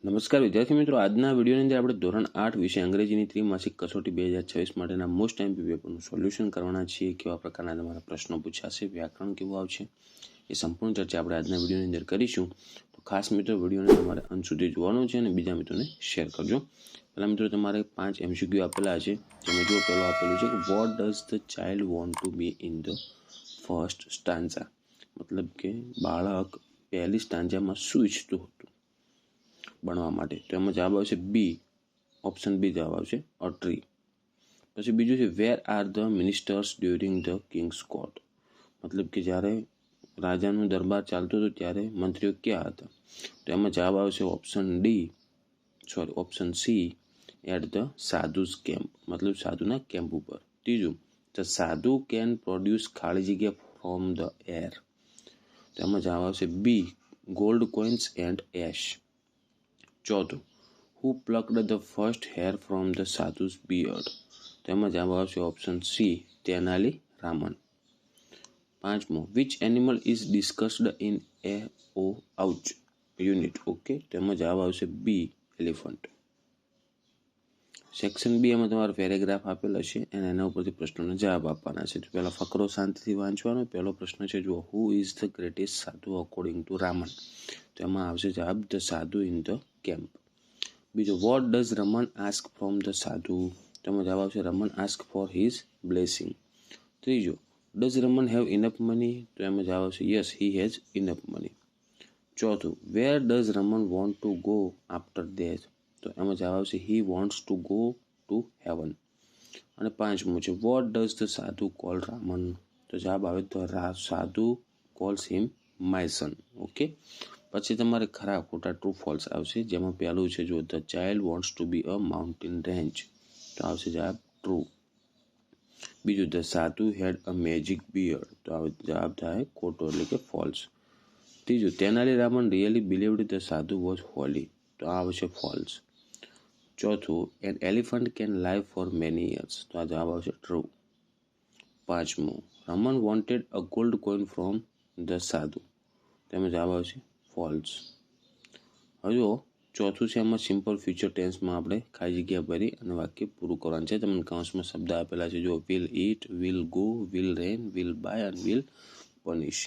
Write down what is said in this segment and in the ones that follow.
નમસ્કાર વિદ્યાર્થી મિત્રો, આજના વિડીયોની અંદર આપણે ધોરણ 8 વિષય અંગ્રેજીની ત્રિમાસિક કસોટી 2026 માટેના મોસ્ટ એમપી પેપરનું સોલ્યુશન કરવાના છીએ. કેવા પ્રકારના તમારા પ્રશ્નો પૂછાશે, વ્યાકરણ કેવું આવશે, એ સંપૂર્ણ ચર્ચા આપણે આજના વિડીયોની અંદર કરીશું. તો ખાસ મિત્રો વિડીયોને તમારે અંત સુધી જોવાનું છે અને બીજા મિત્રોને શેર કરજો. પહેલાં મિત્રો તમારે 5 MCQ આપેલા છે, જેમાં જો પહેલો આપેલું છે કે vote does the child want to B in the first stanza, મતલબ કે બાળક પહેલી સ્ટાન્ઝામાં શું ઈચ્છતું હતું બનવા માટે. તો એમાં જવાબ આવશે બી, ઓપ્શન બી જવાબ આવશે, અ ટ્રી. પછી બીજું છે where are the ministers during the king's court, મતલબ કે જ્યારે રાજાનું દરબાર ચાલતો હતો ત્યારે મંત્રીઓ ક્યાં હતા. તો એમાં જવાબ આવશે option C, at the sadhus camp, મતલબ સાધુના કેમ્પ ઉપર. ત્રીજું, ધ સાધુ કેન પ્રોડ્યુસ ખાલી જગ્યા ફ્રોમ ધ એર. તો એમાં જવાબ આવશે B, gold coins and ash. ચોથું, who plucked the first hair from the sadhu's beard. તો એમાં જવાબ આવશે ઓપ્શન સી, તેનાલી રામન. પાંચમો, which animal is discussed in a ઓ આઉચ યુનિટ. ઓકે, તો એમાં જવાબ આવશે બી, એલિફન્ટ. સેક્શન બી એમાં તમારો પેરેગ્રાફ આપેલો છે અને એના ઉપરથી પ્રશ્નોના જવાબ આપવાના છે. તો પહેલાં ફકરો શાંતિથી વાંચવાનો. પહેલો પ્રશ્ન છે જુઓ, who is the greatest sadhu according to Raman. તો એમાં આવશે જવાબ the sadhu in the camp. બીજો, what does Raman ask from the sadhu. તો એમાં જવાબ આવશે Raman ask for his blessing. ત્રીજો, does Raman have enough money. તો એમાં જવાબ આવશે yes, he has enough money. ચોથું, where does Raman want to go after death. તો એમાં જવાબ આવશે he wants to go to heaven. અને પાંચમું છે what does the sadhu call Raman. તો જવાબ આવે the sadhu calls him my son. Okay, પછી તમારે ખરા ખોટા ટ્રુ ફોલ્સ આવશે, જેમાં પહેલું છે જો the child wants to be a mountain range. તો આવશે જવાબ ટ્રુ. બીજું, ધ સાધુ હેડ અ મેજિક બિયર્ડ. તો જવાબ થાય ખોટો, એટલે કે ફોલ્સ. ત્રીજું, Tenali Raman really believed the સાધુ વોઝ હોલી. તો આ આવશે ફોલ્સ. ચોથું, an elephant can live for many years. તો આ જવાબ આવશે ટ્રુ. પાંચમું, Raman wanted a gold coin from the સાધુ. તેમાં જવાબ આવશે ફોલ્સ. હજુ ચોથું છે એમાં સિમ્પલ ફ્યુચર ટેન્સમાં આપણે ખાલી જગ્યા ભરી અને વાક્ય પૂરું કરવાનું છે. તમને કૌંસમાં શબ્દ આપેલા છે જો will it, will go, will rain, will buy અને વિલ પનિશ.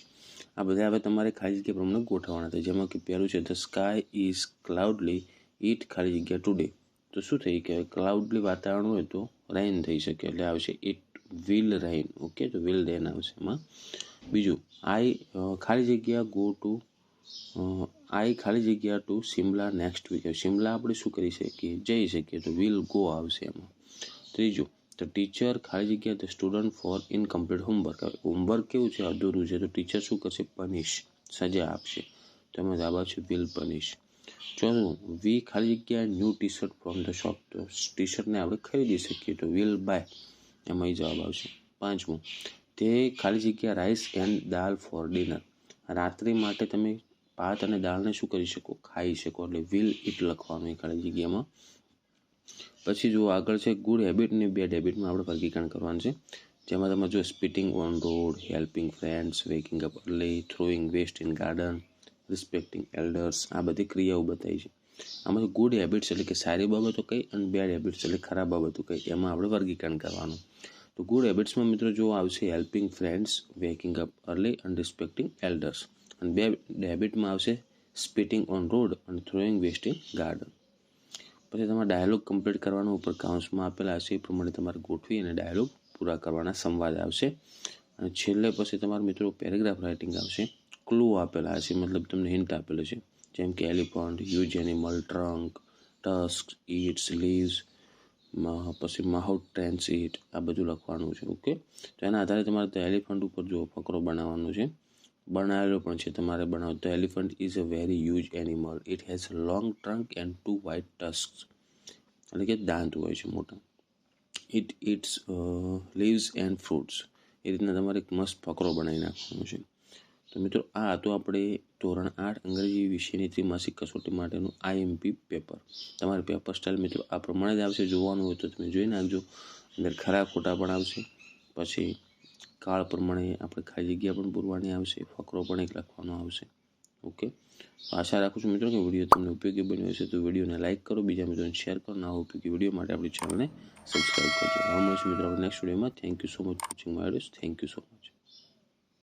આ બધા હવે તમારે ખાલી જગ્યા પ્રમાણે ગોઠવવાના છે, જેમાં કે પહેલું છે ધ સ્કાય ઇઝ ક્લાઉડલી ઇટ ખાલી જગ્યા ટુડે. તો શું થઈ કે ક્લાઉડલી વાતાવરણ હોય તો રેઇન થઈ શકે, એટલે આવશે ઇટ વિલ રેઇન. ઓકે, તો વિલ રેઇન આવશે એમાં. બીજું, આઈ ખાલી જગ્યા ગો ટુ આઈ ખાલી જગ્યા to Shimla next week. Shimla આપણે શું કરી શકીએ, જઈ શકીએ, તો વિલ ગો આવશે એમાં. ત્રીજું, ધ ટીચર ખાલી જગ્યા the student for incomplete homework. Homework કેવું છે, અધૂરું છે, તો ટીચર શું કરશે, પનિશ, સજા આપશે. તો એમાં જવાબ આવશે વિલ પનિશ. ચોથું, વી ખાલી જગ્યા new T shirt from the shop. તો ટી શર્ટને આપણે ખરીદી શકીએ, તો વિલ બાય, એમાં જવાબ આવશે. પાંચમું, તે ખાલી જગ્યા rice and dal for dinner. રાત્રિ માટે તમે ભાત અને દાળને શું કરી શકો, ખાઈ શકો, એટલે વિલ ઇટ લખવાનું એ ખાલી જગ્યામાં. પછી જો આગળ છે ગુડ હેબિટ અને બેડ હેબિટમાં આપણે વર્ગીકરણ કરવાનું છે, જેમાં તમે જો spitting on road, helping friends, waking up early, throwing waste in garden, respecting elders, આ બધી ક્રિયાઓ બતાવી છે. આમાં ગુડ હેબિટ્સ એટલે કે સારી બાબતો કઈ અને બેડ હેબિટ્સ એટલે ખરાબ બાબતો કઈ, એમાં આપણે વર્ગીકરણ કરવાનું. તો ગુડ હેબિટ્સમાં મિત્રો જો આવશે helping friends, waking up early અને રિસ્પેક્ટિંગ એલ્ડર્સ. અને બેડ હેબિટમાં આવશે સ્પીટિંગ ઓન રોડ અને થ્રોઈંગ વેસ્ટ ઇન ગાર્ડન. પછી તમારે ડાયલોગ કમ્પ્લીટ કરવાનો, ઉપર કાઉન્સમાં આપેલા હશે એ પ્રમાણે તમારે ગોઠવી અને ડાયલોગ પૂરા કરવાના, સંવાદ આવશે. અને છેલ્લે પછી તમારા મિત્રો પેરેગ્રાફ રાઇટિંગ આવશે. ક્લુ આપેલા હશે, મતલબ તમને હિન્ટ આપેલું છે, જેમ કે elephant, huge animal, trunk, tusk, eats, leaves, પછી માઉથ ટ્રેન્સ ઇટ, આ બધું લખવાનું છે. ઓકે, તો એના આધારે તમારે એલિફન્ટ ઉપર જો ફકરો બનાવવાનો છે, બનાવેલો પણ છે, તમારે બનાવો. The elephant is a very huge animal, it has long trunk and 2 white tusk, એટલે કે દાંત હોય છે મોટા. It eats leaves and fruits. એ રીતના તમારે એક મસ્ત ફકરો બનાવી નાખવાનો છે. તો મિત્રો આ હતું આપણે ધોરણ 8 અંગ્રેજી વિષયની ત્રિમાસિક કસોટી માટેનું IMP પેપર. તમારે પેપર સ્ટાઇલ મિત્રો આ પ્રમાણે જ આવશે. જોવાનું હોય તો તમે જોઈ નાખજો. અંદર ખરા ખોટા પણ આવશે, પછી કાળ પ્રમાણે આપણે ખાલી જગ્યા પણ પૂરવાની આવશે, ફકરો પણ એક લખવાનો આવશે. ઓકે, આશા રાખું છું મિત્રો કે વિડીયો તમને ઉપયોગી બન્યો હશે. તો વિડીયોને લાઇક કરો, બીજા મિત્રોને શેર કરો. નવા ઉપયોગી વિડીયો માટે આપણી ચેનલને સબસ્ક્રાઈબ કરજો. હવે મળીશું મિત્રો નેક્સ્ટ વિડીયોમાં. Thank you so much for watching my videos. Thank you so much.